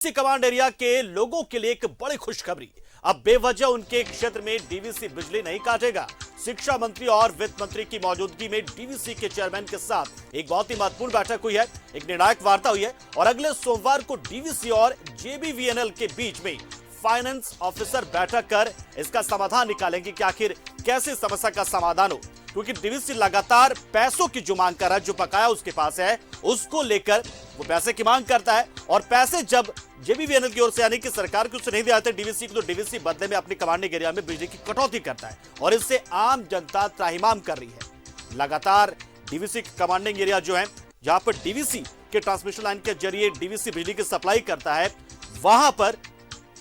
DVC command area के लोगों के लिए एक बड़ी खुशखबरी। अब बेवजह उनके क्षेत्र में डीवीसी बिजली नहीं काटेगा। शिक्षा मंत्री और वित्त मंत्री की मौजूदगी में डीवीसी के चेयरमैन के साथ एक बहुत ही महत्वपूर्ण बैठक हुई है, एक निर्णायक वार्ता हुई है और अगले सोमवार को डीवीसी और जेबीवीएनएल के बीच में फाइनेंस ऑफिसर बैठक कर इसका समाधान निकालेंगे कि आखिर कैसे समस्या का समाधान हो, क्योंकि डीवीसी लगातार पैसों की जो मांग कर रहा है, जो बकाया उसके पास है उसको लेकर वो पैसे की मांग करता है और पैसे जब जेबीवीएनएल की ओर से यानी कि सरकार की ओर से नहीं दिए जाते डीवीसी को, तो डीवीसी बदले में अपनी कमांडिंग एरिया में बिजली की कटौती करता है और इससे आम जनता त्राहिमाम कर रही है। लगातार डीवीसी कमांडिंग एरिया जो है, जहां पर डीवीसी के ट्रांसमिशन लाइन के जरिए डीवीसी बिजली की सप्लाई करता है, वहां पर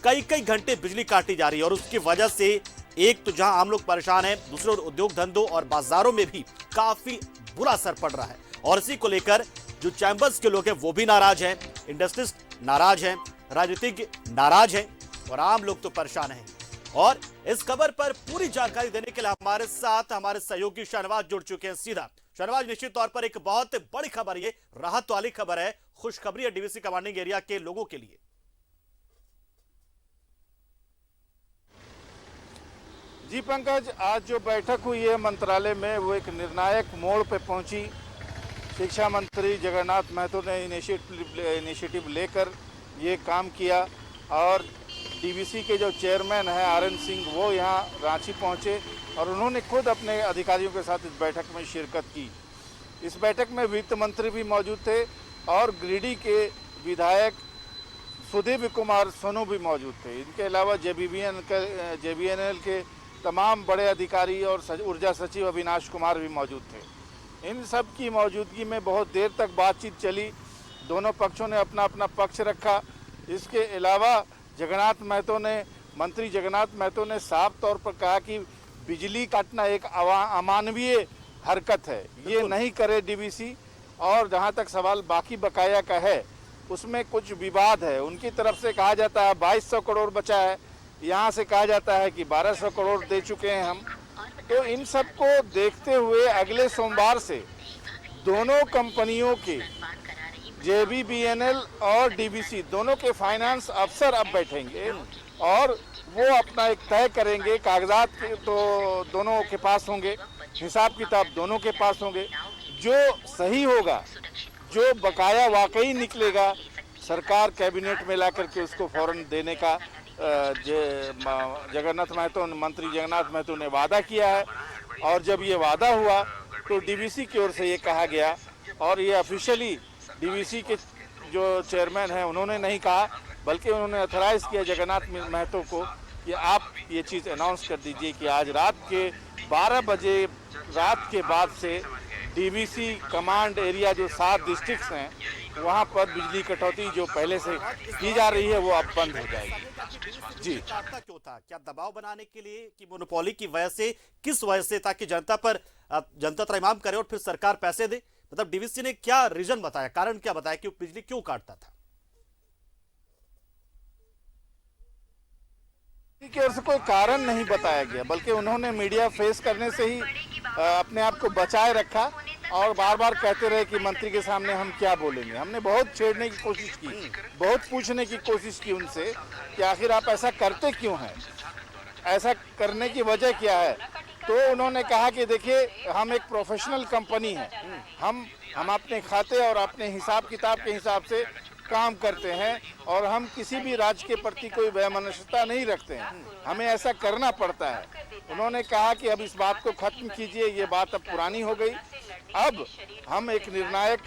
कई कई घंटे बिजली काटी जा रही है और उसकी वजह से एक तो जहां आम लोग परेशान हैं, दूसरे उद्योग धंधों और बाजारों में भी काफी बुरा असर पड़ रहा है और इसी को लेकर जो चैंबर्स के लोग हैं वो भी नाराज हैं, इंडस्ट्रिस्ट नाराज हैं, राजनीतिज्ञ नाराज हैं और आम लोग तो परेशान हैं। और इस खबर पर पूरी जानकारी देने के लिए हमारे साथ हमारे सहयोगी शहनवाज जुड़ चुके हैं सीधा। शहनवाज, निश्चित तौर पर एक बहुत बड़ी खबर, ये राहत वाली खबर है, खुशखबरी है डीवीसी कमांडिंग एरिया के लोगों के लिए। जी पंकज, आज जो बैठक हुई है मंत्रालय में वो एक निर्णायक मोड़ पे पहुंची। शिक्षा मंत्री जगन्नाथ महतो ने इनिशिएटिव लेकर ये काम किया और डीवीसी के जो चेयरमैन हैं आरएन सिंह वो यहाँ रांची पहुँचे और उन्होंने खुद अपने अधिकारियों के साथ इस बैठक में शिरकत की। इस बैठक में वित्त मंत्री भी मौजूद थे और गिरिडीह के विधायक सुदीप कुमार सोनू भी मौजूद थे। इनके अलावा जेबीवीएनएल के तमाम बड़े अधिकारी और ऊर्जा सचिव अविनाश कुमार भी मौजूद थे। इन सब की मौजूदगी में बहुत देर तक बातचीत चली, दोनों पक्षों ने अपना अपना पक्ष रखा। इसके अलावा मंत्री जगन्नाथ महतो ने साफ तौर पर कहा कि बिजली काटना एक अमानवीय हरकत है, ये नहीं करे डीवीसी। और जहां तक सवाल बाकी बकाया का है उसमें कुछ विवाद है। उनकी तरफ से कहा जाता है 2200 करोड़ बचा है, यहाँ से कहा जाता है कि 1200 करोड़ दे चुके हैं हम। तो इन सब को देखते हुए अगले सोमवार से दोनों कंपनियों के जेबीवीएनएल और डीवीसी दोनों के फाइनेंस अफसर अब बैठेंगे और वो अपना एक तय करेंगे। कागजात तो दोनों के पास होंगे, हिसाब किताब दोनों के पास होंगे। जो सही होगा, जो बकाया वाकई निकलेगा, सरकार कैबिनेट में ला करके उसको फौरन देने का मंत्री जगन्नाथ महतो ने वादा किया है। और जब ये वादा हुआ तो डीवीसी की ओर से ये कहा गया और ये ऑफिशियली डीवीसी के जो चेयरमैन हैं उन्होंने नहीं कहा, बल्कि उन्होंने ऑथराइज किया जगन्नाथ महतो को कि आप ये चीज़ अनाउंस कर दीजिए कि आज रात के 12 बजे रात के बाद से डीवीसी कमांड एरिया जो 7 डिस्ट्रिक्ट्स हैं वहाँ पर बिजली कटौती जो पहले से की जा रही है वो अब बंद हो जाएगी। जी, क्यों था? क्या दबाव बनाने के लिए कि मोनोपोली की वजह से, किस वजह से, ताकि जनता त्राहिमाम करे और फिर सरकार पैसे दे? मतलब डीवीसी ने क्या रीजन बताया, कारण क्या बताया कि बिजली क्यों काटता था? की ओर से कोई कारण नहीं बताया गया, बल्कि उन्होंने मीडिया फेस करने से ही अपने आप को बचाए रखा और बार बार कहते रहे कि मंत्री के सामने हम क्या बोलेंगे। हमने बहुत छेड़ने की कोशिश की, बहुत पूछने की कोशिश की उनसे कि आखिर आप ऐसा करते क्यों हैं, ऐसा करने की वजह क्या है। तो उन्होंने कहा कि देखिए, हम एक प्रोफेशनल कंपनी है, हम अपने खाते और अपने हिसाब किताब के हिसाब से काम करते हैं और हम किसी भी राज्य के प्रति कोई वैमनस्यता नहीं रखते हैं, हमें ऐसा करना पड़ता है। उन्होंने कहा कि अब इस बात को खत्म कीजिए, ये बात अब पुरानी हो गई। अब हम एक निर्णायक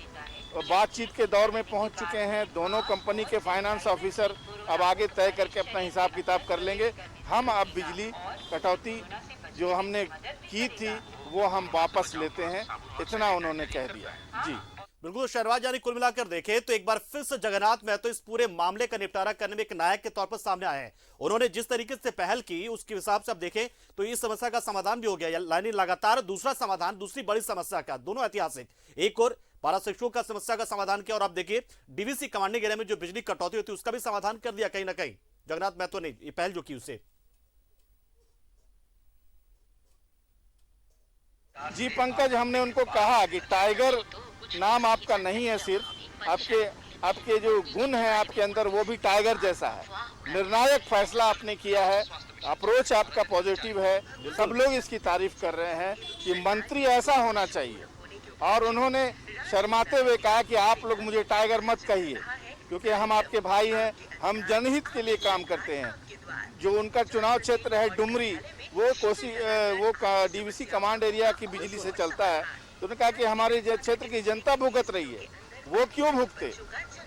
बातचीत के दौर में पहुंच चुके हैं। दोनों कंपनी के फाइनेंस ऑफिसर अब आगे तय करके अपना हिसाब किताब कर लेंगे। हम अब बिजली कटौती जो हमने की थी वो हम वापस लेते हैं, इतना उन्होंने कह दिया। जी बिल्कुल शहनवाज, यानी कुल मिलाकर देखें तो एक बार फिर से जगन्नाथ महतो इस पूरे मामले का निपटारा करने में एक नायक के तौर पर सामने आए हैं। उन्होंने जिस तरीके से पहल की उसके हिसाब से अब देखें तो इस समस्या का समाधान भी हो गया, यानी लगातार दूसरा समाधान दूसरी बड़ी समस्या का, दोनों ऐतिहासिक, एक और पारा शिक्षकों का समस्या का समाधान किया और अब देखिए डीवीसी कमांडिंग एरिया में जो बिजली कटौती होती है उसका भी समाधान कर दिया कहीं ना कहीं जगन्नाथ महतो ने ये पहल जो की उसे। जी पंकज, हमने उनको कहा कि टाइगर नाम आपका नहीं है, सिर्फ आपके आपके जो गुण है आपके अंदर वो भी टाइगर जैसा है। निर्णायक फैसला आपने किया है, अप्रोच आपका पॉजिटिव है, सब लोग इसकी तारीफ कर रहे हैं कि मंत्री ऐसा होना चाहिए। और उन्होंने शर्माते हुए कहा कि आप लोग मुझे टाइगर मत कहिए, क्योंकि हम आपके भाई हैं, हम जनहित के लिए काम करते हैं। जो उनका चुनाव क्षेत्र है डुमरी, वो डीवीसी कमांड एरिया की बिजली से चलता है। तो उन्होंने कहा कि हमारे क्षेत्र की जनता भुगत रही है, वो क्यों भुगते?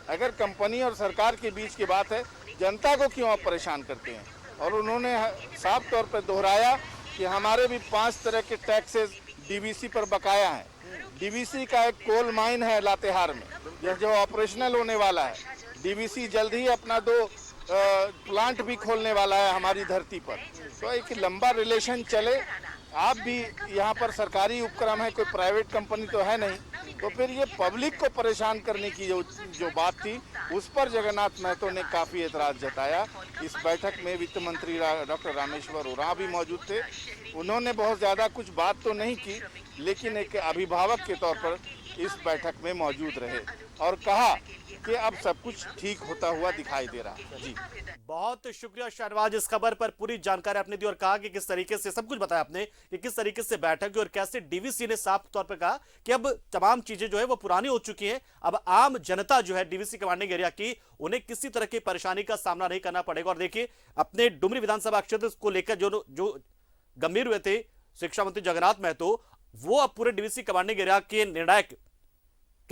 अगर कंपनी और सरकार के बीच की बात है, जनता को क्यों आप परेशान करते हैं? और उन्होंने साफ तौर पर दोहराया कि हमारे भी 5 तरह के टैक्सेस डीवीसी पर बकाया हैं। डीवीसी का एक कोल माइन है लातेहार में, यह जो ऑपरेशनल होने वाला है। डीवीसी जल्द ही अपना 2 प्लांट भी खोलने वाला है हमारी धरती पर। तो एक लंबा रिलेशन चले, आप भी यहाँ पर सरकारी उपक्रम है, कोई प्राइवेट कंपनी तो है नहीं। तो फिर ये पब्लिक को परेशान करने की जो बात थी, उस पर जगन्नाथ महतो ने काफ़ी एतराज़ जताया। इस बैठक में वित्त मंत्री डॉक्टर रामेश्वर उरांव भी मौजूद थे। उन्होंने बहुत ज़्यादा कुछ बात तो नहीं की, लेकिन एक अभिभावक के तौर पर इस बैठक में मौजूद रहे और कहा कि अब सब कुछ ठीक होता हुआ दिखाई दे रहा है। जी, बहुत शुक्रिया शहनवाज, इस खबर पर पूरी जानकारी आपने दी और कहा कि किस तरीके से सब कुछ बताया आपने कि किस तरीके से बैठक हुई और कैसे डीवीसी ने साफ तौर पर कहा कि अब तमाम चीजें जो है वो पुरानी हो चुकी हैं। अब आम जनता जो है डीवीसी कमांडिंग एरिया की, उन्हें किसी तरह की परेशानी का सामना नहीं करना पड़ेगा। और देखिए, अपने डुमरी विधानसभा क्षेत्र को लेकर जो गंभीर हुए थे शिक्षा मंत्री जगन्नाथ महतो, वो अब पूरे डीवीसी कमांडिंग एरिया के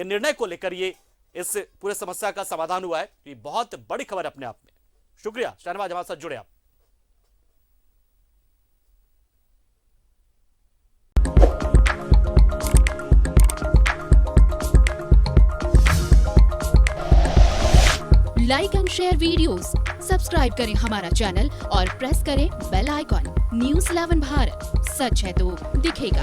निर्णय को लेकर ये इस पूरे समस्या का समाधान हुआ है। ये बहुत बड़ी खबर अपने आप में। शुक्रिया शहनवाज, हमारे साथ जुड़े आप। Like and share videos, subscribe करें हमारा चैनल और प्रेस करें बेल आइकॉन। न्यूज़ 11 भारत, सच है तो दिखेगा।